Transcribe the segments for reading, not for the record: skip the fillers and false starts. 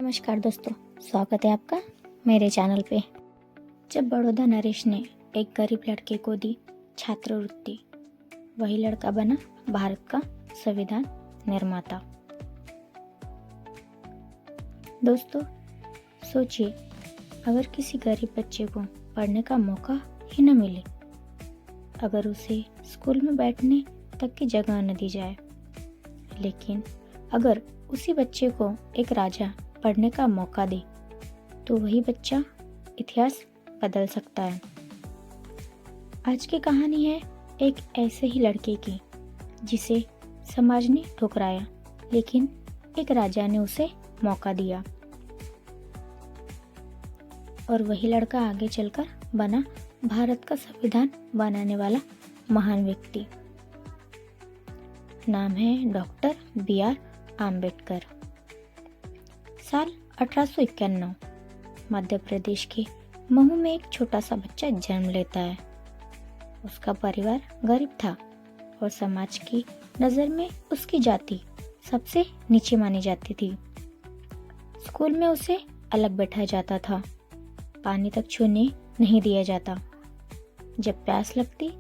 नमस्कार दोस्तों, स्वागत है आपका मेरे चैनल पे। जब बड़ौदा नरेश ने एक गरीब लड़के को दी छात्रवृत्ति, वही लड़का बना भारत का संविधान निर्माता। दोस्तों सोचिए, अगर किसी गरीब बच्चे को पढ़ने का मौका ही न मिले, अगर उसे स्कूल में बैठने तक की जगह न दी जाए, लेकिन अगर उसी बच्चे को एक राजा पढ़ने का मौका दे, तो वही बच्चा इतिहास बदल सकता है। आज की कहानी है एक ऐसे ही लड़के की जिसे समाज ने ठुकराया, लेकिन एक राजा ने उसे मौका दिया और वही लड़का आगे चलकर बना भारत का संविधान बनाने वाला महान व्यक्ति। नाम है डॉक्टर बी.आर. आम्बेडकर। साल 1891 मध्य प्रदेश के महू में एक छोटा सा बच्चा जन्म लेता है। उसका परिवार गरीब था और समाज की नज़र में उसकी जाति सबसे नीचे मानी जाती थी। स्कूल में उसे अलग बैठाया जाता था, पानी तक छूने नहीं दिया जाता। जब प्यास लगती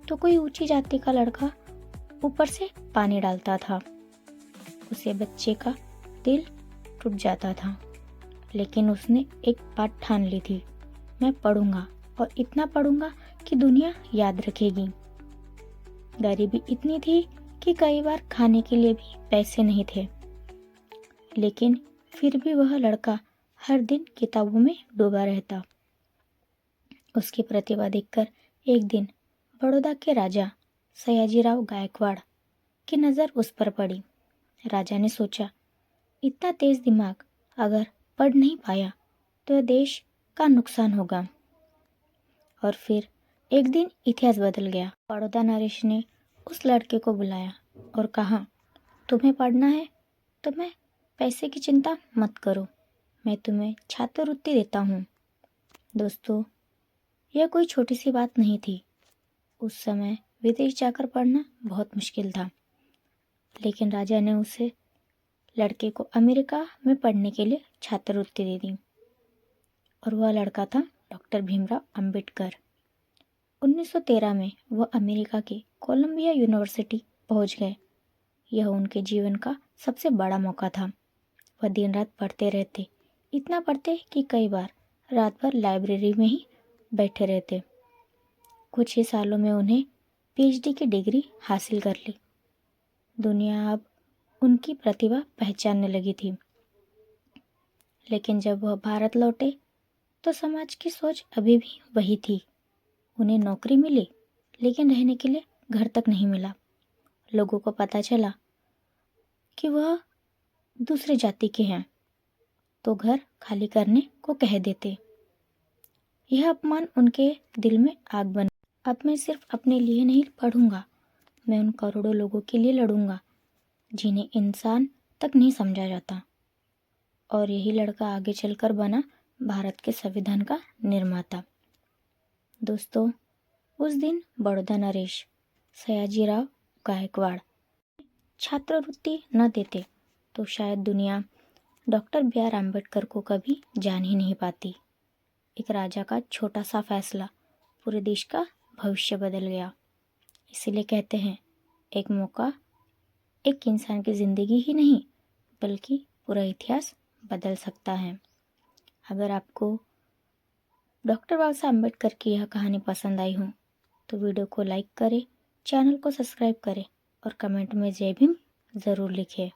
तो कोई ऊंची जाति का लड़का ऊपर से पानी डालता था। उसे बच्चे का दिल टूट जाता था, लेकिन उसने एक बात ठान ली थी, मैं पढ़ूंगा और इतना पढ़ूंगा कि दुनिया याद रखेगी। गरीबी इतनी थी कि कई बार खाने के लिए भी पैसे नहीं थे, लेकिन फिर भी वह लड़का हर दिन किताबों में डूबा रहता। उसकी प्रतिभा देखकर एक दिन बड़ौदा के राजा सयाजीराव गायकवाड़ की नज़र उस पर पड़ी। राजा ने सोचा, इतना तेज दिमाग अगर पढ़ नहीं पाया तो यह देश का नुकसान होगा। और फिर एक दिन इतिहास बदल गया। बड़ौदा नरेश ने उस लड़के को बुलाया और कहा, तुम्हें पढ़ना है तो मैं पैसे की चिंता मत करो, मैं तुम्हें छात्रवृत्ति देता हूँ। दोस्तों, यह कोई छोटी सी बात नहीं थी। उस समय विदेश जाकर पढ़ना बहुत मुश्किल था, लेकिन राजा ने उसे लड़के को अमेरिका में पढ़ने के लिए छात्रवृत्ति दे दी और वह लड़का था डॉक्टर भीमराव अंबेडकर। 1913 में वह अमेरिका के कोलंबिया यूनिवर्सिटी पहुंच गए। यह उनके जीवन का सबसे बड़ा मौका था। वह दिन रात पढ़ते रहते, इतना पढ़ते कि कई बार रात भर लाइब्रेरी में ही बैठे रहते। कुछ ही सालों में उन्हें पीएचडी की डिग्री हासिल कर ली। दुनिया अब उनकी प्रतिभा पहचानने लगी थी, लेकिन जब वह भारत लौटे तो समाज की सोच अभी भी वही थी। उन्हें नौकरी मिली, लेकिन रहने के लिए घर तक नहीं मिला। लोगों को पता चला कि वह दूसरे जाति के हैं, तो घर खाली करने को कह देते। यह अपमान उनके दिल में आग बना। अब मैं सिर्फ अपने लिए नहीं पढ़ूंगा, मैं उन करोड़ों लोगों के लिए लड़ूंगा जिन्हें इंसान तक नहीं समझा जाता। और यही लड़का आगे चलकर बना भारत के संविधान का निर्माता। दोस्तों, उस दिन बड़ौदा नरेश सयाजीराव गायकवाड़ छात्रवृत्ति न देते तो शायद दुनिया डॉक्टर बी.आर. आम्बेडकर को कभी जान ही नहीं पाती। एक राजा का छोटा सा फैसला पूरे देश का भविष्य बदल गया। इसीलिए कहते हैं, एक मौका एक इंसान की ज़िंदगी ही नहीं बल्कि पूरा इतिहास बदल सकता है। अगर आपको डॉक्टर बाबा साहब अम्बेडकर की यह कहानी पसंद आई हो तो वीडियो को लाइक करें, चैनल को सब्सक्राइब करें और कमेंट में जय भीम ज़रूर लिखें।